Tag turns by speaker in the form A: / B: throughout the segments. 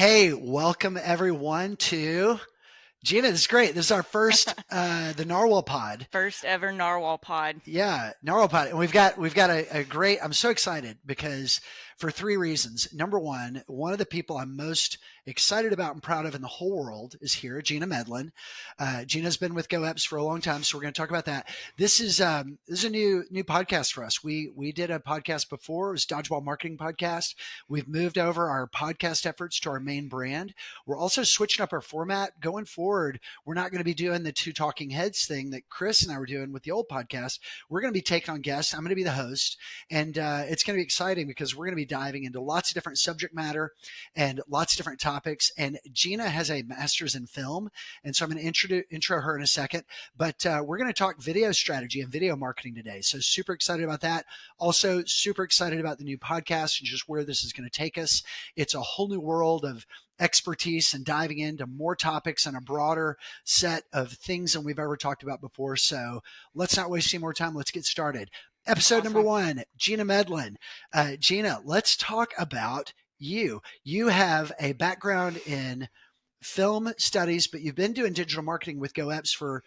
A: Hey, welcome everyone to Gina. This is great. This is our first the Narwhal Pod.
B: First ever Narwhal pod.
A: Yeah, Narwhal Pod, and we've got a great. I'm so excited because for three reasons. Number one of the people I'm most excited about and proud of in the whole world is here, Gina Medlin. Gina's been with GoEpps for a long time, so we're going to talk about that. This is a new podcast for us. We did a podcast before. It was Dodgeball Marketing Podcast. We've moved over our podcast efforts to our main brand. We're also switching up our format going forward. We're not going to be doing the two talking heads thing that Chris and I were doing with the old podcast. We're going to be taking on guests. I'm going to be the host, and it's going to be exciting because we're going to be diving into lots of different subject matter and lots of different topics. And Gina has a master's in film, and so I'm going to intro her in a second. But we're going to talk video strategy and video marketing today. So super excited about that. Also super excited about the new podcast and just where this is going to take us. It's a whole new world of expertise and diving into more topics and a broader set of things than we've ever talked about before. So let's not waste any more time. Let's get started. Episode number one, Gina Medlin. Gina, let's talk about you. You have a background in film studies, but you've been doing digital marketing with GoEpps for,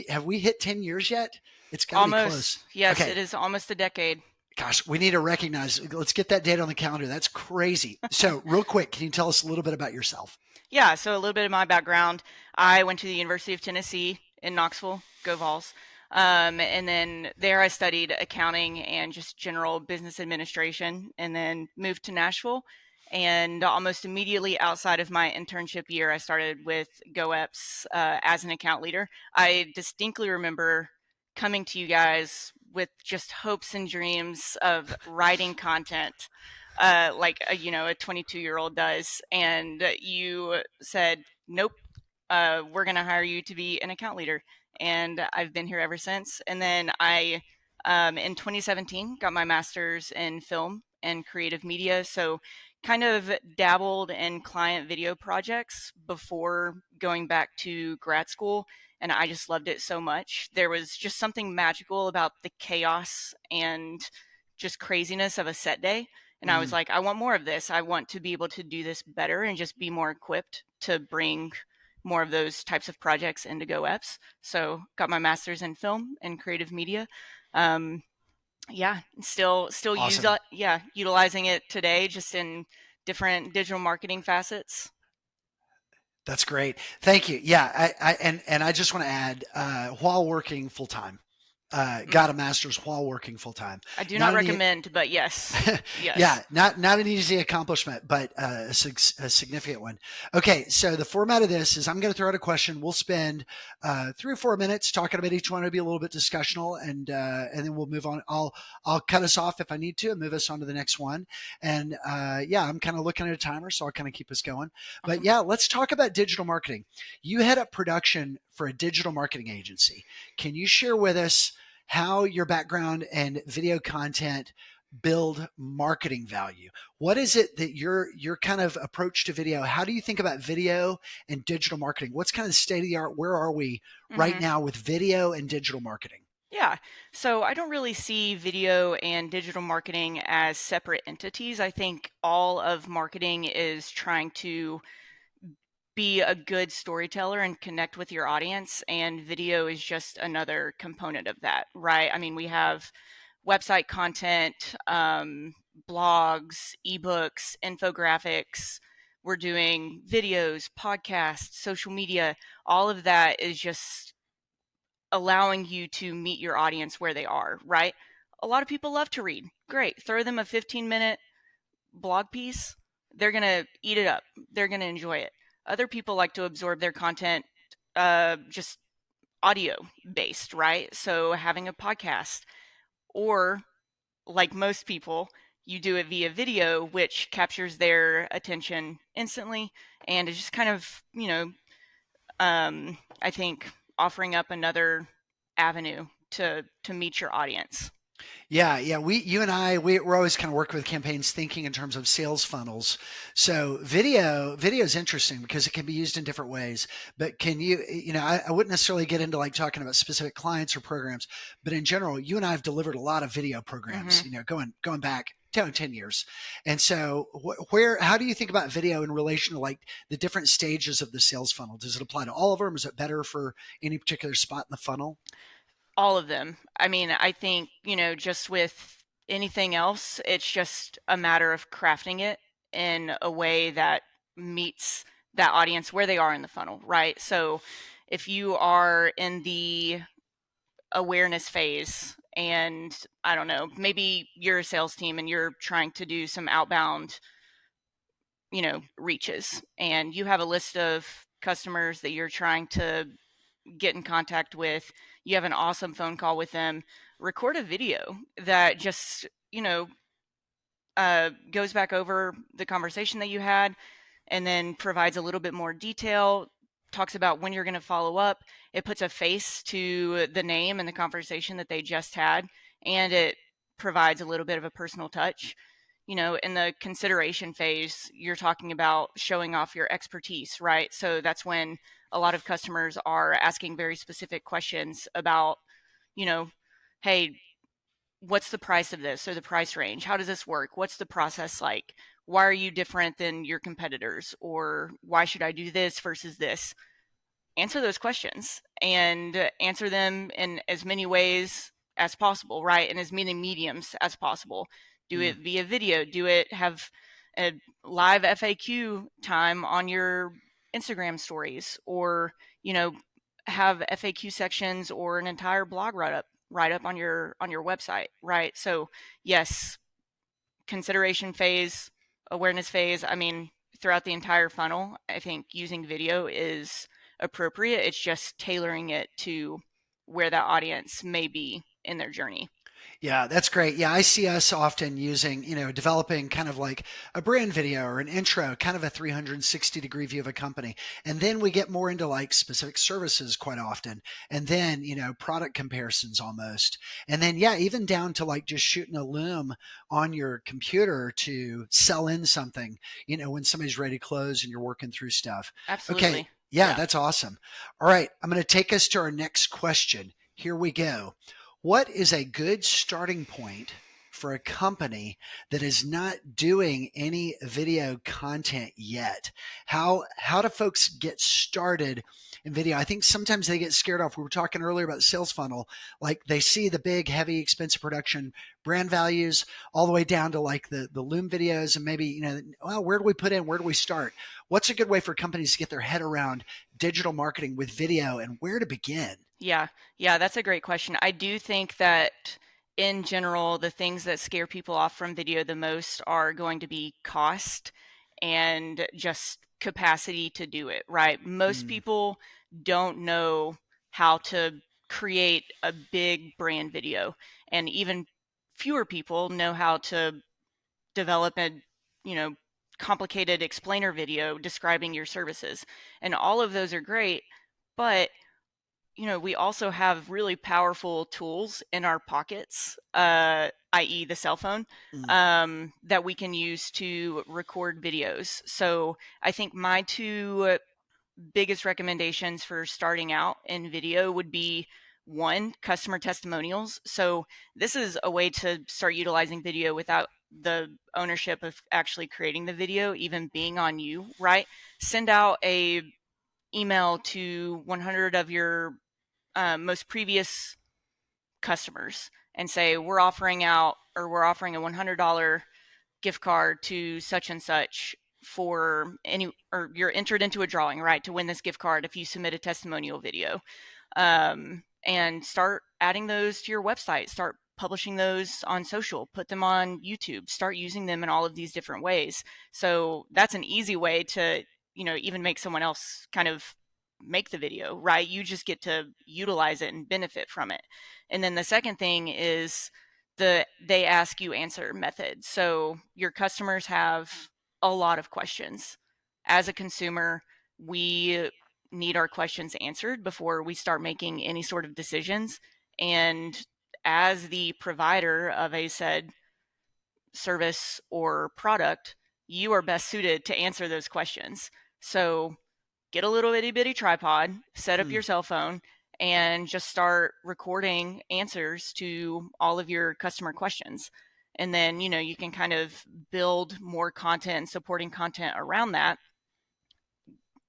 A: have we hit 10 years yet? It's got to be close.
B: Yes, okay. It is almost a decade.
A: Gosh, we need to recognize, let's get that date on the calendar. That's crazy. So real quick, can you tell us a little bit about yourself?
B: Yeah, so a little bit of my background. I went to the University of Tennessee in Knoxville, go Vols. And then there I studied accounting and just general business administration, and then moved to Nashville. And almost immediately outside of my internship year, I started with GoEpps as an account leader. I distinctly remember coming to you guys with just hopes and dreams of writing content, like a 22-year-old does. And you said, nope, we're going to hire you to be an account leader. And I've been here ever since. And then I, in 2017, got my master's in film and creative media. So kind of dabbled in client video projects before going back to grad school. And I just loved it so much. There was just something magical about the chaos and just craziness of a set day. And I was like, I want more of this. I want to be able to do this better and just be more equipped to bring more of those types of projects into GoEpps. So got my master's in film and creative media. Still
A: awesome.
B: utilizing it today, just in different digital marketing facets.
A: That's great. Thank you. Yeah. I just want to add, while working full time, got a master's while working full time.
B: I do not recommend, but yes.
A: Yes. Yeah, not an easy accomplishment, but a significant one. Okay, so the format of this is I'm going to throw out a question. We'll spend 3 or 4 minutes talking about each one. It'll be a little bit discussional, and then we'll move on. I'll cut us off if I need to and move us on to the next one. And I'm kind of looking at a timer, so I'll kind of keep us going. But yeah, let's talk about digital marketing. You head up production for a digital marketing agency. Can you share with us how your background and video content build marketing value? What is it that your kind of approach to video? How do you think about video and digital marketing? What's kind of the state of the art? Where are we right now with video and digital marketing?
B: Yeah. So I don't really see video and digital marketing as separate entities. I think all of marketing is trying to be a good storyteller and connect with your audience, and video is just another component of that, right? I mean, we have website content, blogs, ebooks, infographics. We're doing videos, podcasts, social media. All of that is just allowing you to meet your audience where they are, right? A lot of people love to read. Great. Throw them a 15-minute blog piece. They're going to eat it up. They're going to enjoy it. Other people like to absorb their content just audio based, right? So having a podcast, or like most people, you do it via video, which captures their attention instantly, and it's just kind of, I think offering up another avenue to meet your audience.
A: Yeah. You and I, we're always kind of working with campaigns thinking in terms of sales funnels. So video is interesting because it can be used in different ways. But can I wouldn't necessarily get into like talking about specific clients or programs, but in general, you and I have delivered a lot of video programs, going back 10 years. And so where, how do you think about video in relation to like the different stages of the sales funnel? Does it apply to all of them? Is it better for any particular spot in the funnel?
B: All of them. I mean, I think, just with anything else, it's just a matter of crafting it in a way that meets that audience where they are in the funnel, right? So if you are in the awareness phase and I don't know, maybe you're a sales team and you're trying to do some outbound, reaches, and you have a list of customers that you're trying to get in contact with, you have an awesome phone call with them, record a video that just, goes back over the conversation that you had and then provides a little bit more detail, talks about when you're going to follow up. It puts a face to the name and the conversation that they just had, and it provides a little bit of a personal touch. In the consideration phase, you're talking about showing off your expertise, right? So that's when a lot of customers are asking very specific questions about, you know, hey, what's the price of this or the price range? How does this work? What's the process like? Why are you different than your competitors? Or why should I do this versus this? Answer those questions and answer them in as many ways as possible, right? In as many mediums as possible. Do
A: Mm.
B: it via video, do it have a live FAQ time on your Instagram stories, or, you know, have FAQ sections or an entire blog write up on your website, right? So yes, consideration phase, awareness phase, I mean, throughout the entire funnel, I think using video is appropriate. It's just tailoring it to where that audience may be in their journey.
A: Yeah, that's great. Yeah, I see us often using, developing kind of like a brand video or an intro, kind of a 360-degree view of a company. And then we get more into like specific services quite often. And then, product comparisons almost. And then, yeah, even down to like just shooting a loom on your computer to sell in something, when somebody's ready to close and you're working through stuff. Okay.
B: Absolutely.
A: Yeah,
B: Yeah.
A: that's awesome. All right. I'm going to take us to our next question. Here we go. What is a good starting point for a company that is not doing any video content yet? How do folks get started in video? I think sometimes they get scared off. We were talking earlier about the sales funnel. Like they see the big, heavy, expensive production brand values all the way down to like the Loom videos and maybe, well, where do we put in? Where do we start? What's a good way for companies to get their head around digital marketing with video and where to begin?
B: Yeah. Yeah, that's a great question. I do think that in general, the things that scare people off from video the most are going to be cost and just capacity to do it, right? Most
A: Mm,
B: people don't know how to create a big brand video, and even fewer people know how to develop a, you know, complicated explainer video describing your services. And all of those are great, but we also have really powerful tools in our pockets, i.e., the cell phone,
A: mm,
B: that we can use to record videos. So I think my two biggest recommendations for starting out in video would be one, customer testimonials. So this is a way to start utilizing video without the ownership of actually creating the video even being on you, right? Send out a email to 100 of your most previous customers and say we're offering a $100 gift card to such and such for any, or you're entered into a drawing, right, to win this gift card if you submit a testimonial video. And start adding those to your website, start publishing those on social, put them on YouTube, start using them in all of these different ways. So that's an easy way to, even make someone else kind of make the video, right? You just get to utilize it and benefit from it. And then the second thing is the they ask you answer method. So your customers have a lot of questions. As a consumer, we need our questions answered before we start making any sort of decisions. And as the provider of a said service or product, you are best suited to answer those questions. So get a little itty bitty tripod, set up
A: mm.
B: your cell phone, and just start recording answers to all of your customer questions. And then, you can kind of build more content and supporting content around that,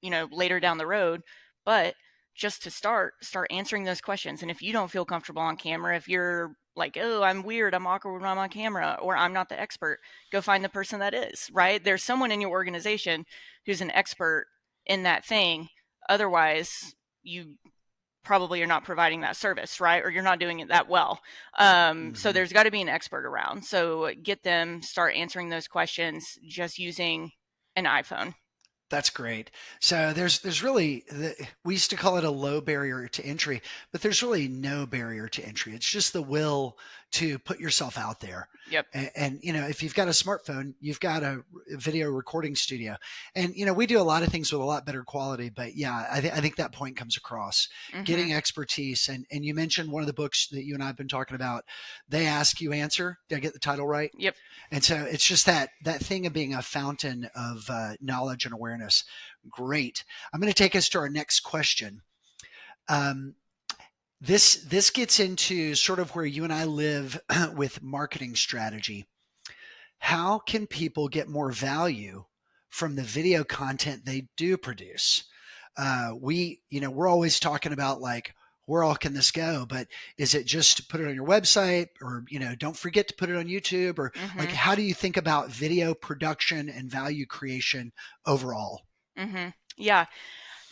B: later down the road. But just to start answering those questions. And if you don't feel comfortable on camera, if you're like, oh, I'm weird, I'm awkward when I'm on camera, or I'm not the expert, go find the person that is, right? There's someone in your organization who's an expert in that thing. Otherwise, you probably are not providing that service, right? Or you're not doing it that well. So there's got to be an expert around. So get them, start answering those questions just using an iPhone.
A: That's great. So there's really we used to call it a low barrier to entry, but there's really no barrier to entry. It's just the will to put yourself out there.
B: Yep.
A: And if you've got a smartphone, you've got a video recording studio, and we do a lot of things with a lot better quality. But yeah, I think that point comes across. Getting expertise, and you mentioned one of the books that you and I have been talking about. They ask, you answer. Did I get the title right?
B: Yep.
A: And so it's just that thing of being a fountain of knowledge and awareness. Great. I'm going to take us to our next question. This gets into sort of where you and I live with marketing strategy. How can people get more value from the video content they do produce? We're always talking about like, where all can this go? But is it just to put it on your website, or, don't forget to put it on YouTube, or like, how do you think about video production and value creation overall?
B: Yeah.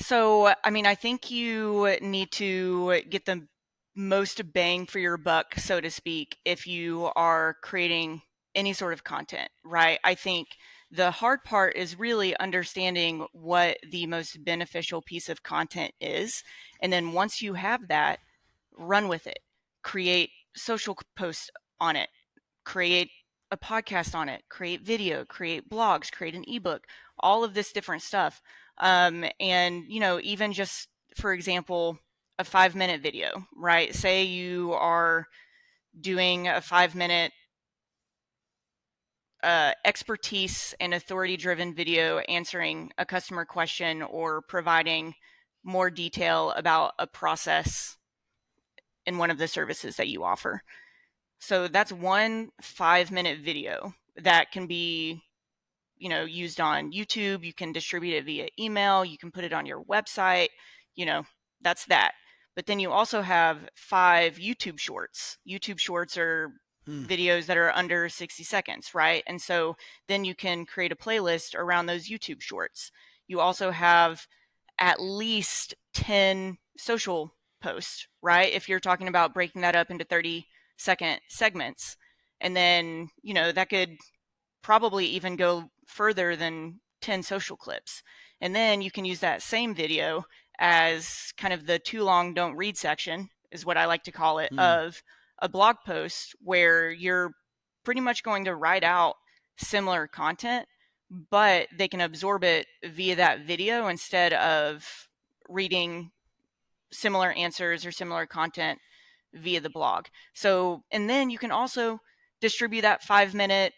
B: So, I think you need to get the most bang for your buck, so to speak, if you are creating any sort of content, right? I think the hard part is really understanding what the most beneficial piece of content is. And then once you have that, run with it. Create social posts on it, create a podcast on it, create video, create blogs, create an ebook, all of this different stuff. And, even just, for example, a 5-minute video, right? Say you are doing a 5-minute expertise and authority driven video answering a customer question or providing more detail about a process in one of the services that you offer. So that's one 5-minute video that can be, used on YouTube. You can distribute it via email. You can put it on your website. That's that. But then you also have 5 YouTube shorts. YouTube shorts are videos that are under 60 seconds, right? And so then you can create a playlist around those YouTube shorts. You also have at least 10 social posts, right? If you're talking about breaking that up into 30-second segments. And then, that could probably even go further than 10 social clips. And then you can use that same video as kind of the too long don't read section, is what I like to call it, of a blog post where you're pretty much going to write out similar content, but they can absorb it via that video instead of reading similar answers or similar content via the blog. So, and then you can also distribute that 5-minute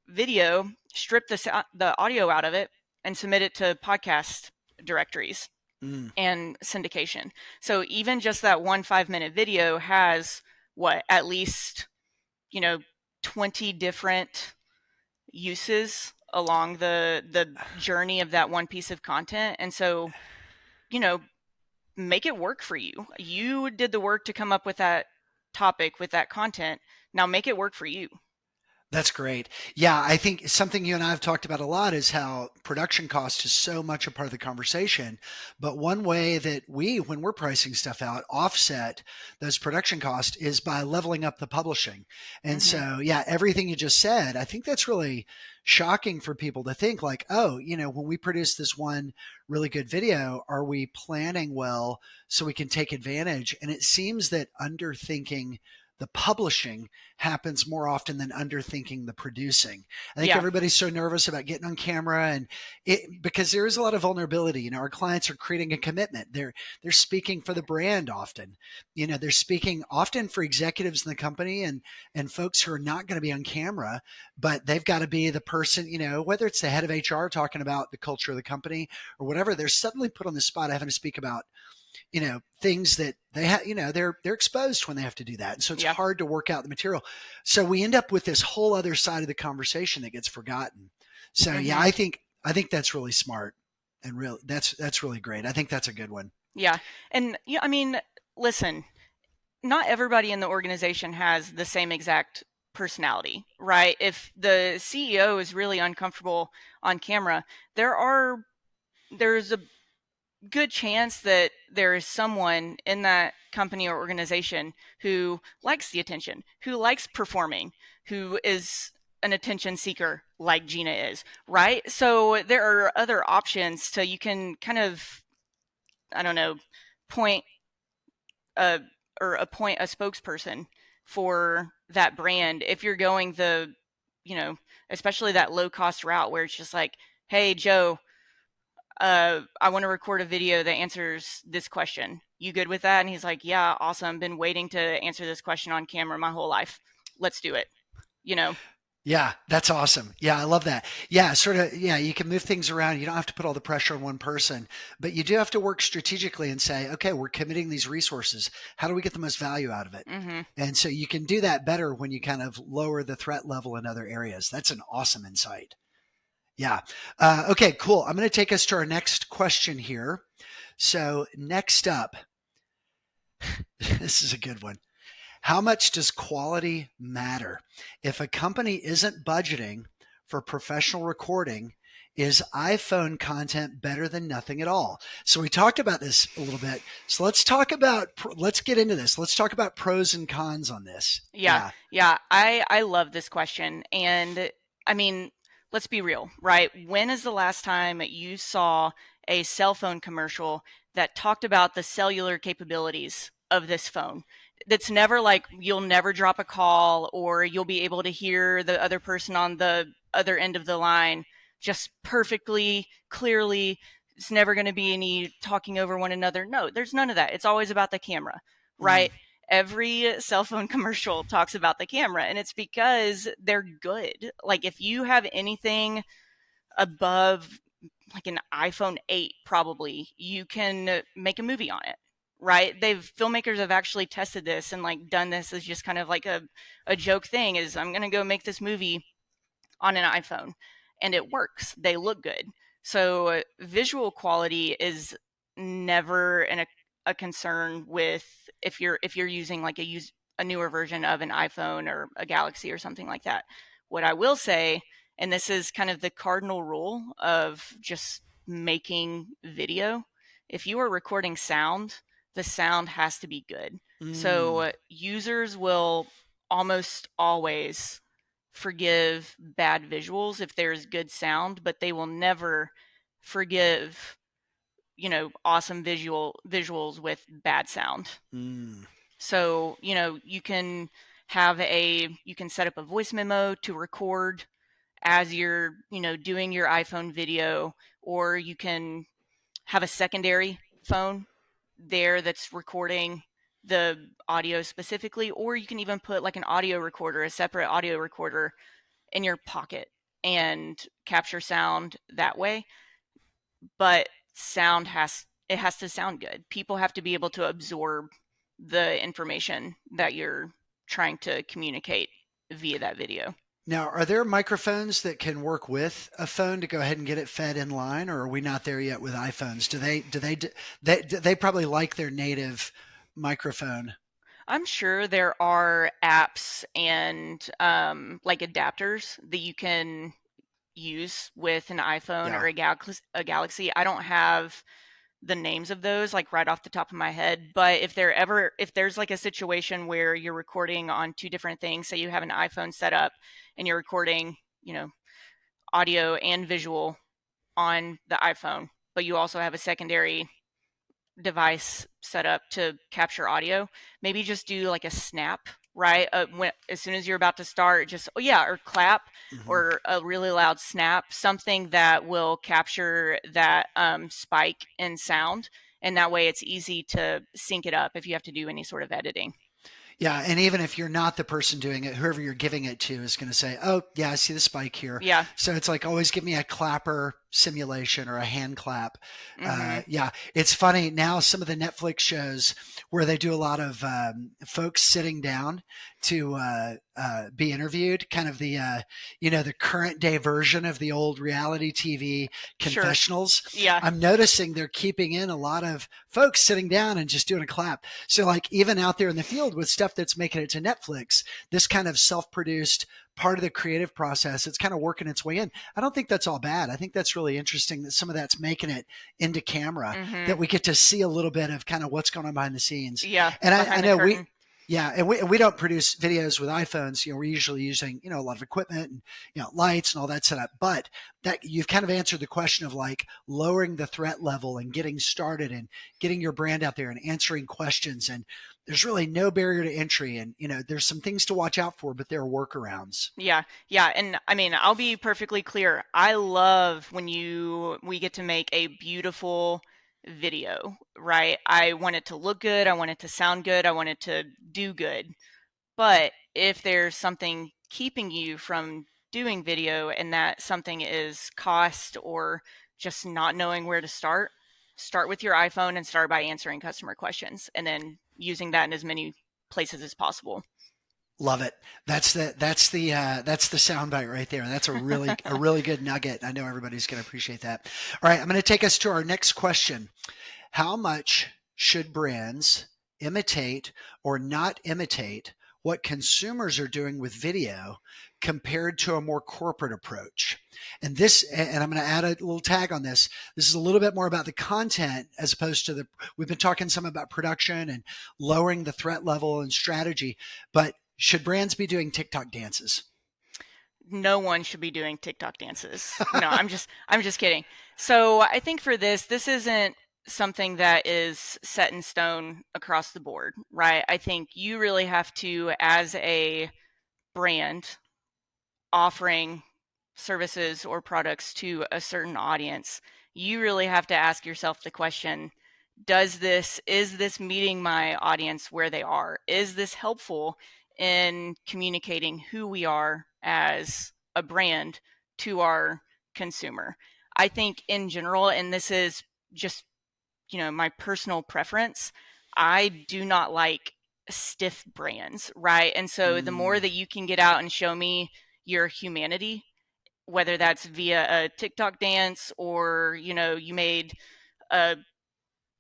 B: video, strip the audio out of it, and submit it to podcast directories and syndication. So even just that one 5-minute video has at least 20 different uses along the journey of that one piece of content. And so make it work for you. You did the work to come up with that topic, with that content. Now make it work for you.
A: That's great. Yeah, I think something you and I have talked about a lot is how production cost is so much a part of the conversation. But one way that when we're pricing stuff out, offset those production costs is by leveling up the publishing. And so, yeah, everything you just said, I think that's really shocking for people to think like, oh, when we produce this one really good video, are we planning well so we can take advantage? And it seems that underthinking the publishing happens more often than underthinking the producing. I think everybody's so nervous about getting on camera, and because there is a lot of vulnerability. Our clients are creating a commitment. They're speaking for the brand often. They're speaking often for executives in the company and folks who are not going to be on camera, but they've got to be the person, whether it's the head of HR talking about the culture of the company or whatever, they're suddenly put on the spot having to speak about things that they have, they're exposed when they have to do that. And so it's
B: Yeah.
A: hard to work out the material. So we end up with this whole other side of the conversation that gets forgotten. So yeah,
B: Hmm.
A: I think that's really smart and real. That's really great. I think that's a good one.
B: Yeah. And yeah, I mean, listen, not everybody in the organization has the same exact personality, right? If the CEO is really uncomfortable on camera, there's a good chance that there is someone in that company or organization who likes the attention, who likes performing, who is an attention seeker like Gina is, right? So there are other options so you can kind of, I don't know, point a or appoint a spokesperson for that brand if you're going the, you know, especially that low cost route where it's just like, hey Joe, I want to record a video that answers this question. You good with that? And he's like, yeah, awesome. Been waiting to answer this question on camera my whole life. Let's do it. You know?
A: Yeah, that's awesome. Yeah, I love that. Yeah, sort of. Yeah, you can move things around. You don't have to put all the pressure on one person, but you do have to work strategically and say, okay, we're committing these resources. How do we get the most value out of it?
B: Mm-hmm.
A: And so you can do that better when you kind of lower the threat level in other areas. That's an awesome insight. Yeah. Okay, cool. I'm going to take us to our next question here. So, next up, this is a good one. How much does quality matter? If a company isn't budgeting for professional recording, is iPhone content better than nothing at all? So we talked about this a little bit. So let's get into this. Let's talk about pros and cons on this.
B: Yeah,
A: Yeah.
B: yeah. I love this question, and I mean, let's be real, right? When is the last time you saw a cell phone commercial that talked about the cellular capabilities of this phone? That's never like you'll never drop a call or you'll be able to hear the other person on the other end of the line just perfectly clearly. It's never going to be any talking over one another. No, there's none of that. It's always about the camera,
A: Mm,
B: right? Every cell phone commercial talks about the camera, and it's because they're good. Like if you have anything above like an iPhone 8 probably, you can make a movie on it. Right? They've filmmakers have actually tested this and like done this as just kind of like a joke thing is I'm going to go make this movie on an iPhone and it works. They look good. So visual quality is never a concern with if you're using like a newer version of an iPhone or a Galaxy or something like that. What I will say, and this is kind of the cardinal rule of just making video, if you are recording sound, the sound has to be good. So
A: mm,
B: users will almost always forgive bad visuals if there's good sound, but they will never forgive, awesome visuals with bad sound.
A: mm.
B: So, you can set up a voice memo to record as you're, doing your iPhone video, or you can have a secondary phone there that's recording the audio specifically, or you can even put like an audio recorder, a separate audio recorder in your pocket and capture sound that way. But it has to sound good. People have to be able to absorb the information that you're trying to communicate via that video.
A: Now, are there microphones that can work with a phone to go ahead and get it fed in line, or are we not there yet with iPhones? Do they probably like their native microphone?
B: I'm sure there are apps and like adapters that you can use with an iPhone
A: Yeah.
B: or a Galaxy. I don't have the names of those like right off the top of my head, but if there's like a situation where you're recording on two different things, say you have an iPhone set up and you're recording, audio and visual on the iPhone, but you also have a secondary device set up to capture audio, maybe just do like a snap, right? As soon as you're about to start, just, oh yeah, or clap,
A: Hmm.
B: or a really loud snap, something that will capture that spike in sound. And that way it's easy to sync it up if you have to do any sort of editing.
A: Yeah, and even if you're not the person doing it, whoever you're giving it to is going to say, "Oh, yeah, I see the spike here."
B: Yeah.
A: So it's like always give me a clapper simulation or a hand clap.
B: Mm-hmm.
A: Yeah, it's funny now. Some of the Netflix shows where they do a lot of folks sitting down to be interviewed, kind of the current day version of the old reality TV
B: Sure.
A: confessionals.
B: Yeah.
A: I'm noticing they're keeping in a lot of folks sitting down and just doing a clap. So like even out there in the field with stuff that's making it to Netflix, this kind of self-produced part of the creative process, it's kind of working its way in. I don't think that's all bad. I think that's really interesting that some of that's making it into camera,
B: Mm-hmm.
A: that we get to see a little bit of kind of what's going on behind the scenes.
B: Yeah.
A: And I
B: Behind the
A: know
B: curtain.
A: yeah, and we don't produce videos with iPhones. We're usually using, a lot of equipment and, lights and all that setup. But that you've kind of answered the question of like lowering the threat level and getting started and getting your brand out there and answering questions. And there's really no barrier to entry. And, there's some things to watch out for, but there are workarounds.
B: Yeah, yeah, and I mean, I'll be perfectly clear. I love when we get to make a beautiful video, right? I want it to look good, I want it to sound good, I want it to do good. But if there's something keeping you from doing video and that something is cost or just not knowing where to start with your iPhone and start by answering customer questions and then using that in as many places as possible.
A: Love it. That's the soundbite right there. That's a really good nugget. I know everybody's going to appreciate that. All right, I'm going to take us to our next question. How much should brands imitate or not imitate what consumers are doing with video compared to a more corporate approach? And I'm going to add a little tag on this. This is a little bit more about the content as opposed to we've been talking some about production and lowering the threat level and strategy, but should brands be doing TikTok dances?
B: No one should be doing TikTok dances. No, I'm just kidding. So I think for this isn't something that is set in stone across the board, right? I think you really have to, as a brand offering services or products to a certain audience, you really have to ask yourself the question, is this meeting my audience where they are? Is this helpful in communicating who we are as a brand to our consumer? I think in general, and this is just, my personal preference, I do not like stiff brands, right? And so the more
A: Mm,
B: that you can get out and show me your humanity, whether that's via a TikTok dance or, you made a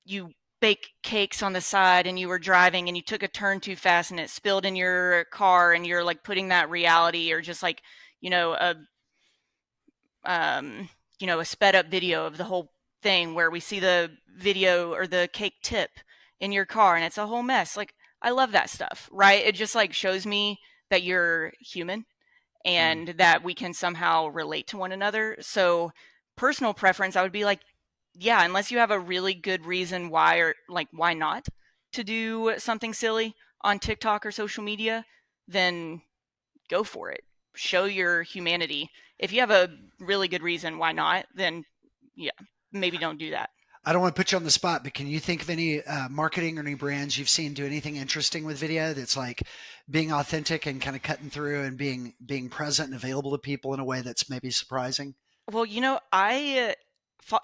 B: you bake cakes on the side and you were driving and you took a turn too fast and it spilled in your car and you're like putting that reality, or just like, you know a um a sped up video of the whole thing where we see the video or the cake tip in your car and it's a whole mess. Like, I love that stuff, right? It just like shows me that you're human
A: mm.
B: and that we can somehow relate to one another. So, personal preference, I would be like, yeah, unless you have a really good reason why, or like why not to do something silly on TikTok or social media, then go for it. Show your humanity. If you have a really good reason why not, then yeah, maybe don't do that.
A: I don't want to put you on the spot, but can you think of any marketing or any brands you've seen do anything interesting with video that's like being authentic and kind of cutting through and being present and available to people in a way that's maybe surprising?
B: Well,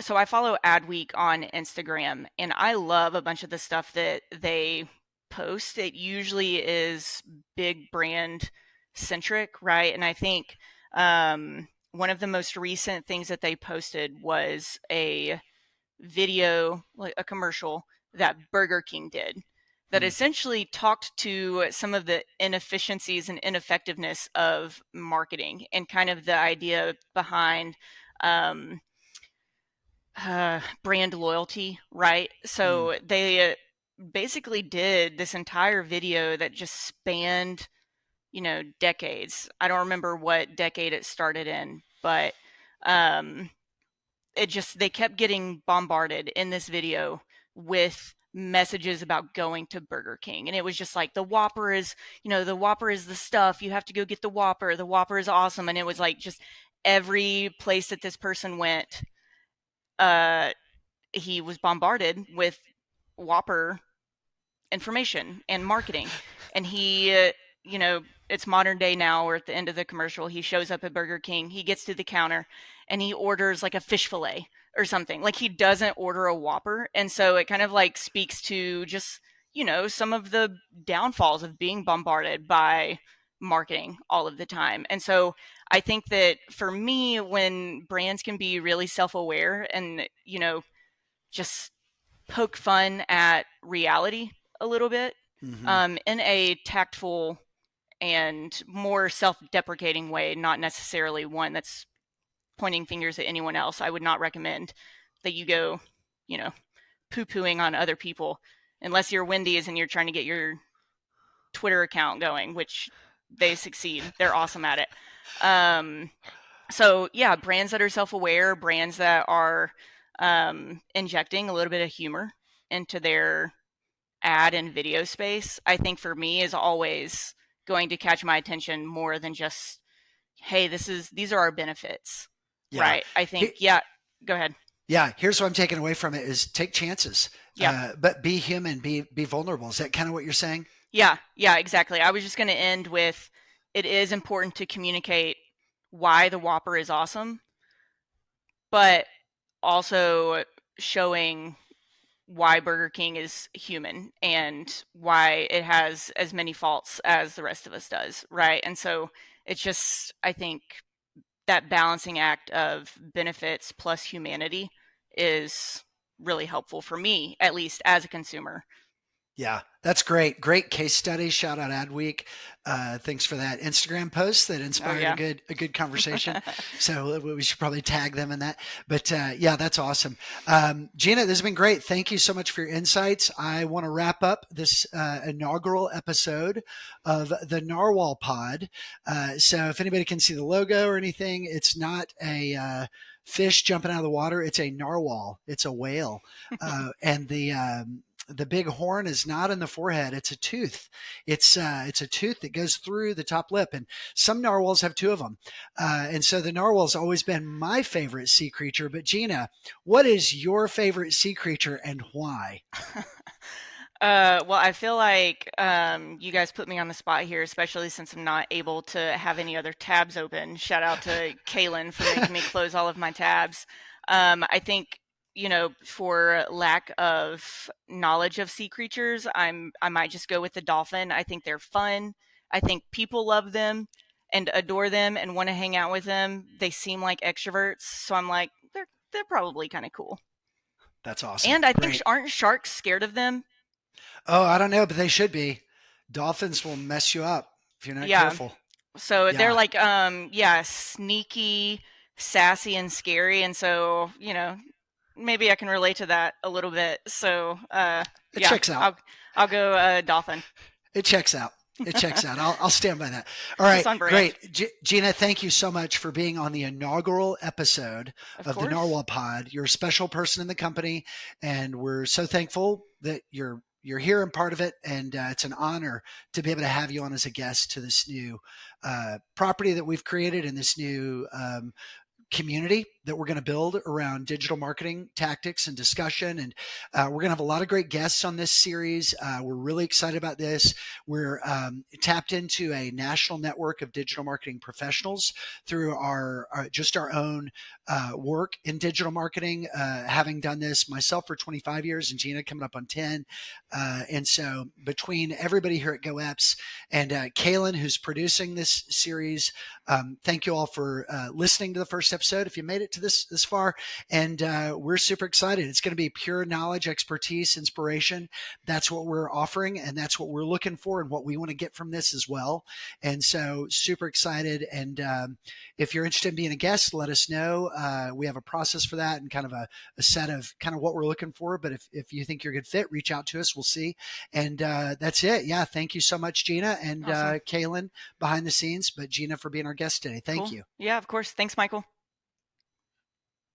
B: so I follow Adweek on Instagram, and I love a bunch of the stuff that they post. It usually is big brand centric, right? And I think one of the most recent things that they posted was a video, like a commercial that Burger King did, that
A: Hmm.
B: essentially talked to some of the inefficiencies and ineffectiveness of marketing and kind of the idea behind um, brand loyalty, right?
A: Hmm.
B: So they basically did this entire video that just spanned, decades. I don't remember what decade it started in, but um, they kept getting bombarded in this video with messages about going to Burger King. And it was just like, the Whopper is the stuff. You have to go get the Whopper. The Whopper is awesome. And it was like just every place that this person went, uh, he was bombarded with Whopper information and marketing. And he, it's modern day now, where at the end of the commercial, he shows up at Burger King, he gets to the counter, and he orders like a fish fillet or something. Like he doesn't order a Whopper. And so it kind of like speaks to just, some of the downfalls of being bombarded by marketing all of the time. And so I think that for me, when brands can be really self aware and, just poke fun at reality a little bit,
A: Mm-hmm.
B: in a tactful and more self-deprecating way, not necessarily one that's pointing fingers at anyone else. I would not recommend that you go, you know, poo-pooing on other people unless you're Wendy's and you're trying to get your Twitter account going, which they succeed. They're awesome at it. Um, so yeah, brands that are self-aware, brands that are injecting a little bit of humor into their ad and video space, I think for me is always going to catch my attention more than just, hey, these are our benefits.
A: Yeah.
B: Right. I think,
A: He-
B: yeah, go ahead.
A: yeah. Here's what I'm taking away from it is take chances,
B: Yeah.
A: but be human, be vulnerable. Is that kind of what you're saying?
B: Yeah. Yeah, exactly. I was just going to end with, it is important to communicate why the Whopper is awesome, but also showing why Burger King is human and why it has as many faults as the rest of us does, right? And so it's just, I think that balancing act of benefits plus humanity is really helpful for me, at least as a consumer.
A: Yeah, that's great. Great case study. Shout out Adweek. Thanks for that Instagram post that
B: Oh
A: inspired
B: yeah.
A: a good conversation. So we should probably tag them in that. But yeah, that's awesome. Gina, this has been great. Thank you so much for your insights. I want to wrap up this inaugural episode of the Narwhal Pod. So if anybody can see the logo or anything, it's not a fish jumping out of the water. It's a narwhal. It's a whale, and the big horn is not in the forehead. It's a tooth. It's a tooth that goes through the top lip, and some narwhals have two of them. And so the narwhal's always been my favorite sea creature. But Gina, what is your favorite sea creature and why?
B: Well, I feel like you guys put me on the spot here, especially since I'm not able to have any other tabs open. Shout out to Kaylin for making me close all of my tabs. I think, for lack of knowledge of sea creatures, I might just go with the dolphin. I think they're fun. I think people love them and adore them and want to hang out with them. They seem like extroverts, so I'm like, they're probably kind of cool.
A: That's awesome.
B: And I think,
A: Great.
B: aren't sharks scared of them?
A: Oh, I don't know, but they should be. Dolphins will mess you up if you're not
B: Yeah.
A: careful.
B: So they're
A: Yeah.
B: like, yeah, sneaky, sassy, and scary. And so, maybe I can relate to that a little bit. So,
A: It
B: yeah,
A: checks out.
B: I'll go dolphin.
A: It checks out. It checks out. I'll stand by that. All
B: Just
A: right,
B: on brand.
A: great. Gina, thank you so much for being on the inaugural episode
B: Of
A: of the
B: course.
A: Narwhal Pod. You're a special person in the company, and we're so thankful that you're here and part of it. And it's an honor to be able to have you on as a guest to this new property that we've created and this new community that we're going to build around digital marketing tactics and discussion. And we're going to have a lot of great guests on this series. We're really excited about this. We're tapped into a national network of digital marketing professionals through our just our own work in digital marketing, having done this myself for 25 years and Gina coming up on 10. And so between everybody here at GoEpps and Kaylin, who's producing this series, thank you all for listening to the first episode. If you made it to this far, and we're super excited. It's going to be pure knowledge, expertise, inspiration. That's what we're offering, and that's what we're looking for, and what we want to get from this as well. And so, super excited. And if you're interested in being a guest, let us know. We have a process for that, and kind of a set of kind of what we're looking for. But if you think you're a good fit, reach out to us. We'll see. And that's it. Yeah, thank you so much, Gina and
B: Awesome.
A: Kaylin behind the scenes. But Gina for being our guest today. Thank
B: Cool.
A: you.
B: Yeah, of course. Thanks, Michael.